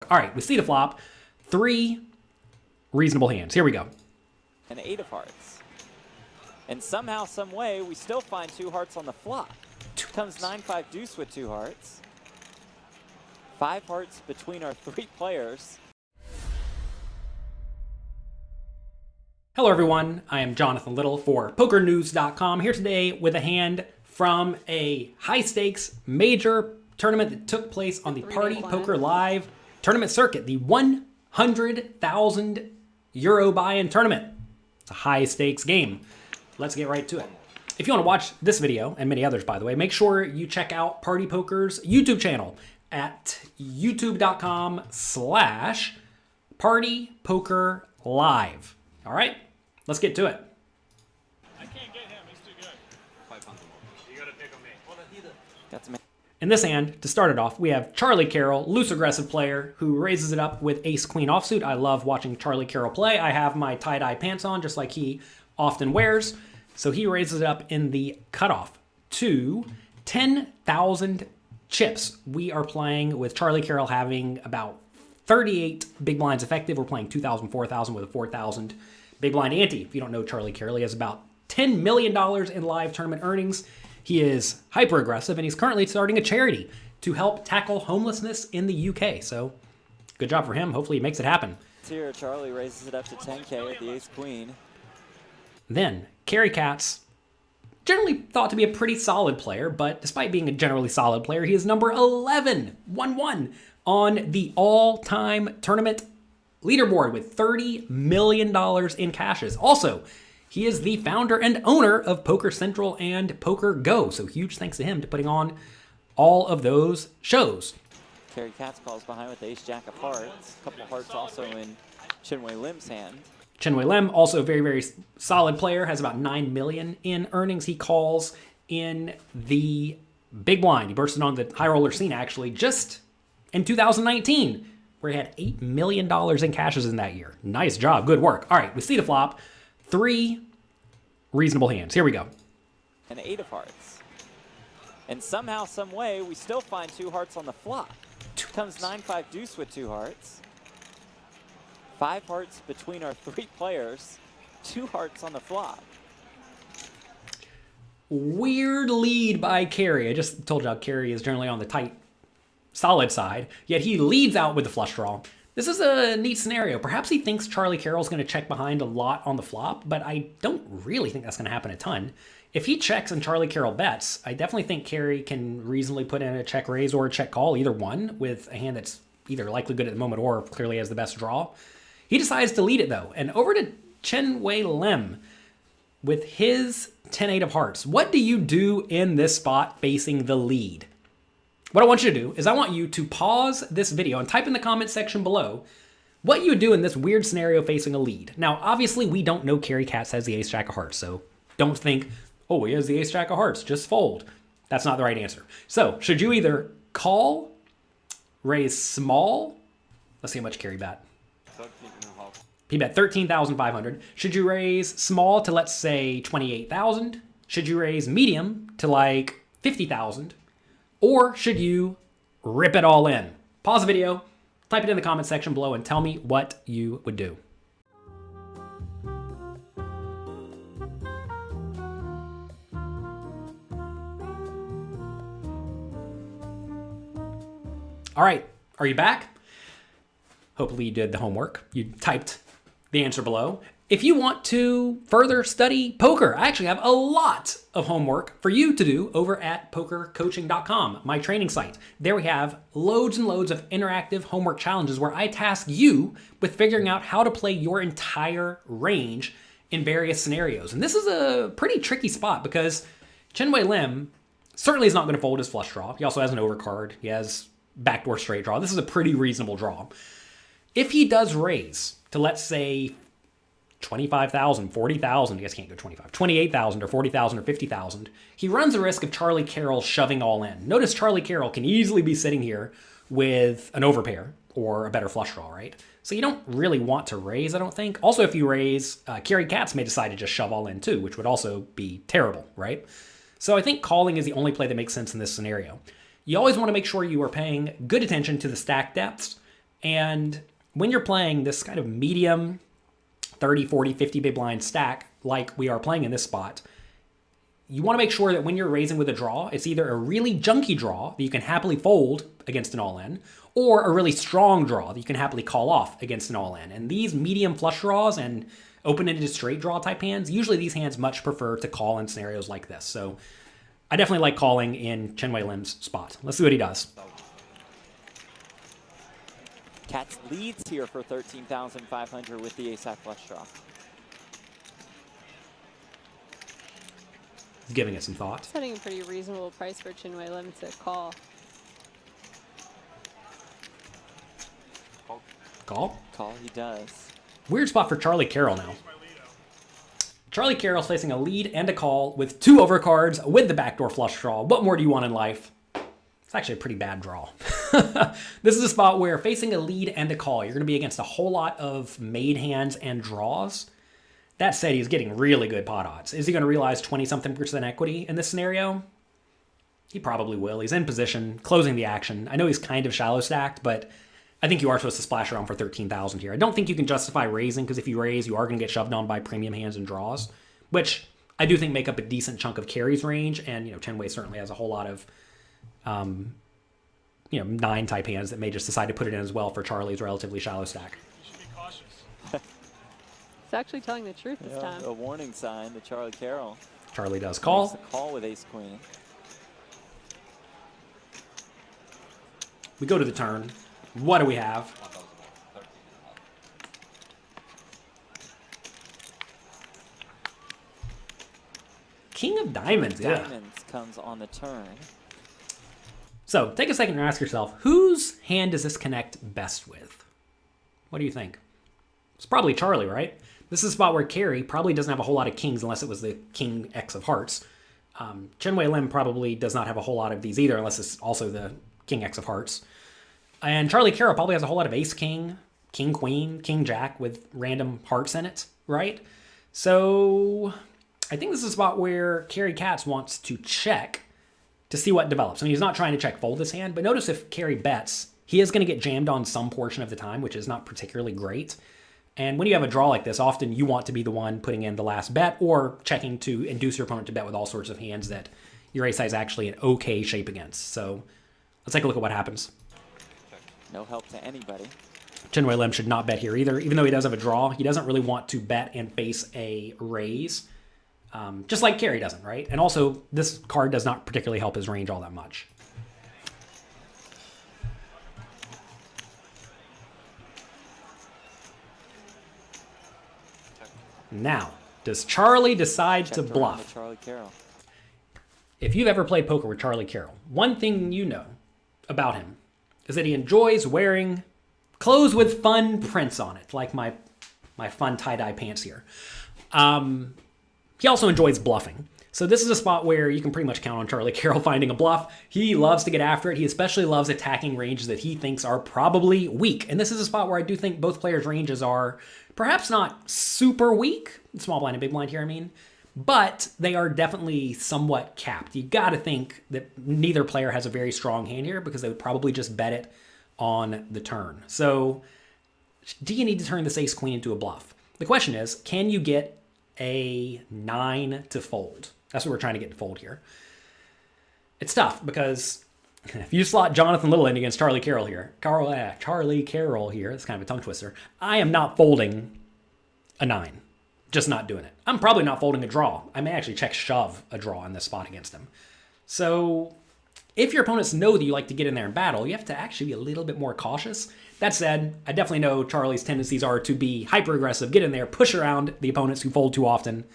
All right, we see the flop. 3 reasonable hands. Here we go. An 8 of hearts. And somehow, some way, we still find 2 hearts on the flop. Comes 9-5 deuce with 2 hearts. 5 hearts between our 3 players. Hello everyone, I am Jonathan Little for PokerNews.com, here today with a hand from a high-stakes major tournament that took place on the Party Poker Live tournament circuit, the 100,000 euro buy-in tournament. It's a high-stakes game. Let's get right to it. If you want to watch this video, and many others by the way, make sure you check out Party Poker's YouTube channel at youtube.com/partypokerlive. All right, let's get to it. I can't get him. He's too good. You gotta pick on me. Got some. In this hand, to start it off, we have Charlie Carrel, loose aggressive player who raises it up with ace-queen offsuit. I love watching Charlie Carrel play. I have my tie-dye pants on just like he often wears. So he raises it up in the cutoff to 10,000 chips. We are playing with Charlie Carrel having about 38 big blinds effective. We're playing 2,000, 4,000 with a 4,000 big blind ante. If you don't know Charlie Carrel, he has about $10 million in live tournament earnings. He is hyper aggressive and he's currently starting a charity to help tackle homelessness in the UK. So good job for him. Hopefully he makes it happen. Here, Charlie raises it up to 10K with the ace-queen. Then Cary Katz, generally thought to be a pretty solid player, but despite being a generally solid player, he is number 11, 1-1 on the all-time tournament leaderboard with $30 million in cashes. Also, he is the founder and owner of Poker Central and Poker Go, so huge thanks to him to putting on all of those shows. Cary Katz calls behind with ace jack of hearts. A couple of hearts also in Chinwei Lim's hand. Chinwei Lim, also a very, very solid player, has about 9 million in earnings. He calls in the big blind. He bursted on the high roller scene actually just in 2019, where he had $8 million in cashes in that year. Nice job, good work. All right, we see the flop. 3 reasonable hands. Here we go. An 8 of hearts. And somehow, some way, we still find 2 hearts on the flop. Comes 9-5 deuce with 2 hearts. 5 hearts between our 3 players. 2 hearts on the flop. Weird lead by Cary. I just told you how Cary is generally on the tight, solid side, yet he leads out with the flush draw. This is a neat scenario. Perhaps he thinks Charlie Carrel's going to check behind a lot on the flop, but I don't really think that's going to happen a ton. If he checks and Charlie Carrel bets, I definitely think Cary can reasonably put in a check raise or a check call, either one, with a hand that's either likely good at the moment or clearly has the best draw. He decides to lead it though, and over to Chinwei Lim with his 10-8 of hearts. What do you do in this spot facing the lead? What I want you to do is I want you to pause this video and type in the comment section below what you would do in this weird scenario facing a lead. Now, obviously, we don't know Cary Katz has the ace-jack of hearts, so don't think, oh, he has the ace-jack of hearts, just fold. That's not the right answer. So, should you either call, raise small, let's see how much Cary bet. 13.5. He bet 13,500. Should you raise small to, let's say, 28,000? Should you raise medium to like 50,000? Or should you rip it all in? Pause the video, type it in the comment section below, and tell me what you would do. All right, are you back? Hopefully you did the homework. You typed the answer below. If you want to further study poker, I actually have a lot of homework for you to do over at pokercoaching.com, my training site. There we have loads and loads of interactive homework challenges where I task you with figuring out how to play your entire range in various scenarios. And this is a pretty tricky spot because Chinwei Lim certainly is not going to fold his flush draw. He also has an overcard. He has backdoor straight draw. This is a pretty reasonable draw. If he does raise to, let's say, 25,000, 40,000, I guess can't go 25, 28,000 or 40,000 or 50,000, he runs the risk of Charlie Carrel shoving all in. Notice Charlie Carrel can easily be sitting here with an overpair or a better flush draw, right? So you don't really want to raise, I don't think. Also, if you raise, Cary Katz may decide to just shove all in too, which would also be terrible, right? So I think calling is the only play that makes sense in this scenario. You always want to make sure you are paying good attention to the stack depths And when you're playing this kind of medium 30, 40, 50 big blind stack like we are playing in this spot, you want to make sure that when you're raising with a draw, it's either a really junky draw that you can happily fold against an all-in, or a really strong draw that you can happily call off against an all-in. And these medium flush draws and open-ended straight draw type hands, usually these hands much prefer to call in scenarios like this. So I definitely like calling in Chenwei Lim's spot. Let's see what he does. Katz leads here for 13,500 with the ace-high flush draw. He's giving it some thought. Setting a pretty reasonable price for Chenwei Lim to call. Call? Call he does. Weird spot for Charlie Carrel now. Charlie Carrell's facing a lead and a call with 2 overcards with the backdoor flush draw. What more do you want in life? It's actually a pretty bad draw. This is a spot where facing a lead and a call, you're going to be against a whole lot of made hands and draws. That said, he's getting really good pot odds. Is he going to realize 20-something% equity in this scenario? He probably will. He's in position, closing the action. I know he's kind of shallow stacked, but I think you are supposed to splash around for 13,000 here. I don't think you can justify raising, because if you raise, you are going to get shoved on by premium hands and draws, which I do think make up a decent chunk of Cary's range, and Chenwei certainly has a whole lot of 9 type hands that may just decide to put it in as well for Charlie's relatively shallow stack. You should be cautious. It's actually telling the truth this time. A warning sign to Charlie Carrel. Charlie does Makes call. the call with ace-queen. We go to the turn. What do we have? King of Diamonds, yeah. Diamonds comes on the turn. So take a second to ask yourself, whose hand does this connect best with? What do you think? It's probably Charlie, right? This is a spot where Cary probably doesn't have a whole lot of kings unless it was the King X of Hearts. Chenwei Lim probably does not have a whole lot of these either unless it's also the King X of Hearts. And Charlie Carrel probably has a whole lot of Ace King, King Queen, King Jack with random hearts in it, right? So I think this is a spot where Cary Katz wants to check to see what develops. I mean, he's not trying to check fold this hand, but notice if Cary bets, he is going to get jammed on some portion of the time, which is not particularly great. And when you have a draw like this, often you want to be the one putting in the last bet or checking to induce your opponent to bet with all sorts of hands that your ace is actually in okay shape against. So let's take a look at what happens. No help to anybody. Chenwei Lim should not bet here either. Even though he does have a draw, he doesn't really want to bet and face a raise. Just like Cary doesn't, right? And also, this card does not particularly help his range all that much. Now, does Charlie decide to Checked around bluff? with Charlie Carrel. If you've ever played poker with Charlie Carrel, one thing you know about him is that he enjoys wearing clothes with fun prints on it, like my fun tie-dye pants here. He also enjoys bluffing. So this is a spot where you can pretty much count on Charlie Carrel finding a bluff. He loves to get after it. He especially loves attacking ranges that he thinks are probably weak. And this is a spot where I do think both players' ranges are perhaps not super weak. Small blind and big blind here, I mean. But they are definitely somewhat capped. You got to think that neither player has a very strong hand here because they would probably just bet it on the turn. So do you need to turn this ace-queen into a bluff? The question is, can you get a 9 to fold? That's what we're trying to get to fold here. It's tough because if you slot Jonathan Little in against Charlie Carrel here, Charlie Carrel here, that's kind of a tongue twister, I am not folding a 9. Just not doing it. I'm probably not folding a draw. I may actually check shove a draw in this spot against him. So if your opponents know that you like to get in there and battle, you have to actually be a little bit more cautious. That said, I definitely know Charlie's tendencies are to be hyper-aggressive, get in there, push around the opponents who fold too often,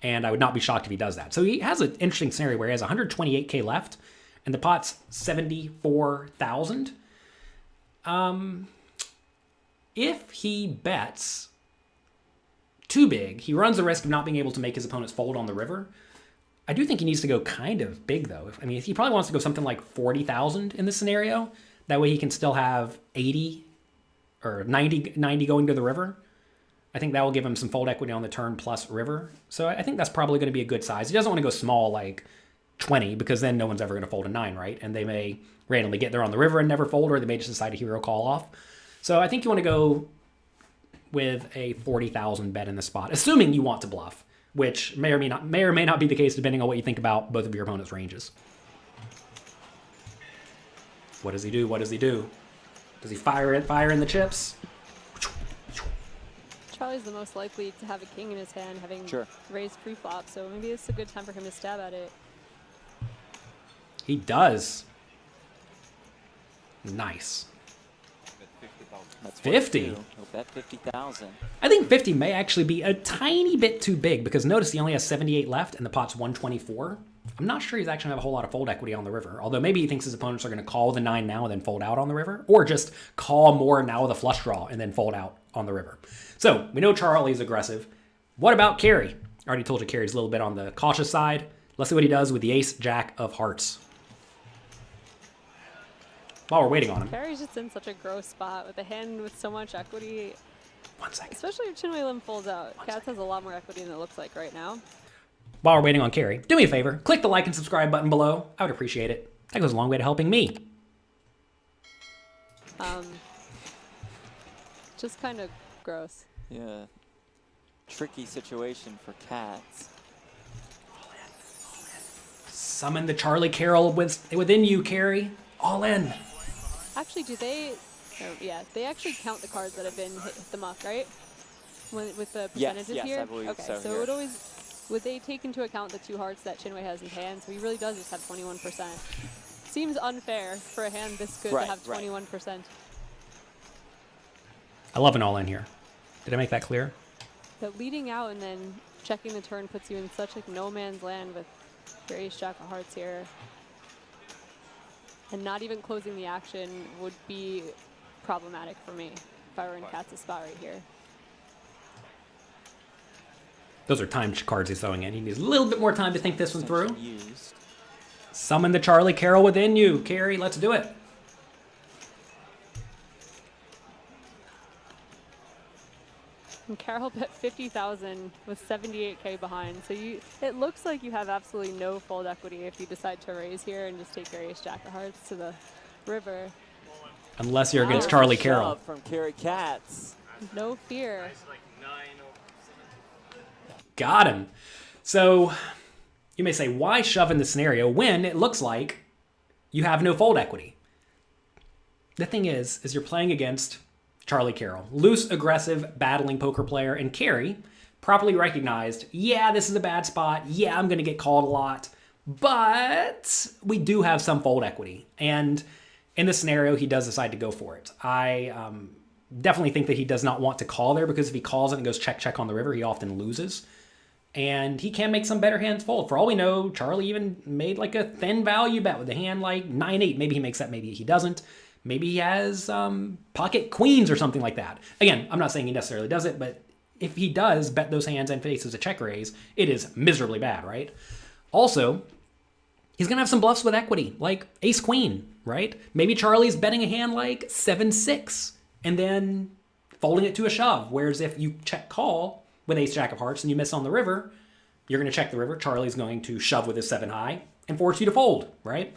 and I would not be shocked if he does that. So he has an interesting scenario where he has 128k left, and the pot's 74,000. If he bets too big, he runs the risk of not being able to make his opponents fold on the river. I do think he needs to go kind of big, though. I mean, he probably wants to go something like 40,000 in this scenario. That way he can still have 80 or 90 going to the river. I think that will give him some fold equity on the turn plus river. So I think that's probably going to be a good size. He doesn't want to go small like 20 because then no one's ever going to fold a 9, right? And they may randomly get there on the river and never fold, or they may just decide to hero call off. So I think you want to go with a 40,000 bet in the spot, assuming you want to bluff, which may or may not be the case depending on what you think about both of your opponent's ranges. What does he do? What does he do? Does he fire in the chips? Charlie's the most likely to have a king in his hand, having raised pre-flop, so maybe it's a good time for him to stab at it. He does. Nice. That's 50. He'll bet 50,000. I think 50 may actually be a tiny bit too big because notice he only has 78 left and the pot's 124. I'm not sure he's actually going to have a whole lot of fold equity on the river, although maybe he thinks his opponents are going to call the 9 now and then fold out on the river, or just call more now with a flush draw and then fold out on the river. So we know Charlie's aggressive. What about Cary? I already told you Cary's a little bit on the cautious side. Let's see what he does with the ace jack of hearts. While we're waiting on him. Cary's just in such a gross spot with a hand with so much equity. 1 second. Especially if Chinwei Lim folds out. Katz has a lot more equity than it looks like right now. While we're waiting on Cary, do me a favor. Click the like and subscribe button below. I would appreciate it. That goes a long way to helping me. Just kind of gross. Yeah. Tricky situation for Katz. Summon the Charlie Carrel within you, Cary. All in. Actually, do they... Oh, yeah, they actually count the cards that have been hit the muck, right? With the percentages yes, here? I believe okay, so so here. it always... Would they take into account the 2 hearts that Chinwei has in hand? So he really does just have 21%. Seems unfair for a hand this good to have 21%. I love an all in here. Did I make that clear? But leading out and then checking the turn puts you in such like no man's land with your ace jack of hearts here. And not even closing the action would be problematic for me if I were in Katz's spot right here. Those are timed cards he's throwing in. He needs a little bit more time to think this one through. Used. Summon the Charlie Carrel within you. Cary, let's do it. And Carrel bet 50,000 with 78K behind. So it looks like you have absolutely no fold equity if you decide to raise here and just take your ace jack of hearts to the river. Unless you're against Wow. Charlie Shove Carrel. from Cary Katz. No fear. Got him. So you may say, why shove in the scenario when it looks like you have no fold equity? The thing is you're playing against Charlie Carrel, loose, aggressive, battling poker player, and Cary properly recognized, yeah, this is a bad spot. Yeah, I'm going to get called a lot, but we do have some fold equity. And in this scenario, he does decide to go for it. I definitely think that he does not want to call there because if he calls it and goes check, check on the river, he often loses. And he can make some better hands fold. For all we know, Charlie even made like a thin value bet with a hand like 9-8. Maybe he makes that, maybe he doesn't. Maybe he has pocket queens or something like that. Again, I'm not saying he necessarily does it, but if he does bet those hands and faces a check raise, it is miserably bad, right? Also, he's going to have some bluffs with equity, like ace queen, right? Maybe Charlie's betting a hand like 7-6 and then folding it to a shove. Whereas if you check call with ace jack of hearts and you miss on the river, you're going to check the river. Charlie's going to shove with his 7 high and force you to fold, right?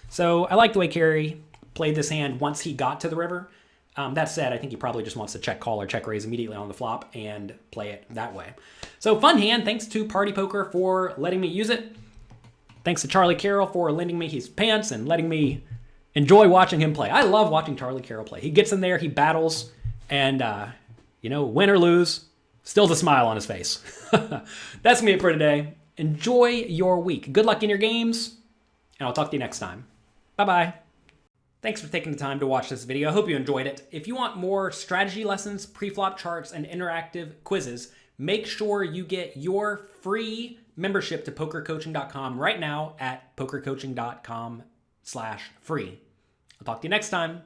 So I like the way Cary played this hand once he got to the river. That said, I think he probably just wants to check call or check raise immediately on the flop and play it that way. So fun hand. Thanks to Party Poker for letting me use it. Thanks to Charlie Carrel for lending me his pants and letting me enjoy watching him play. I love watching Charlie Carrel play. He gets in there, he battles, and win or lose, still the smile on his face. That's me for today. Enjoy your week. Good luck in your games, and I'll talk to you next time. Bye-bye. Thanks for taking the time to watch this video. I hope you enjoyed it. If you want more strategy lessons, pre-flop charts, and interactive quizzes, make sure you get your free membership to pokercoaching.com right now at pokercoaching.com/free. I'll talk to you next time.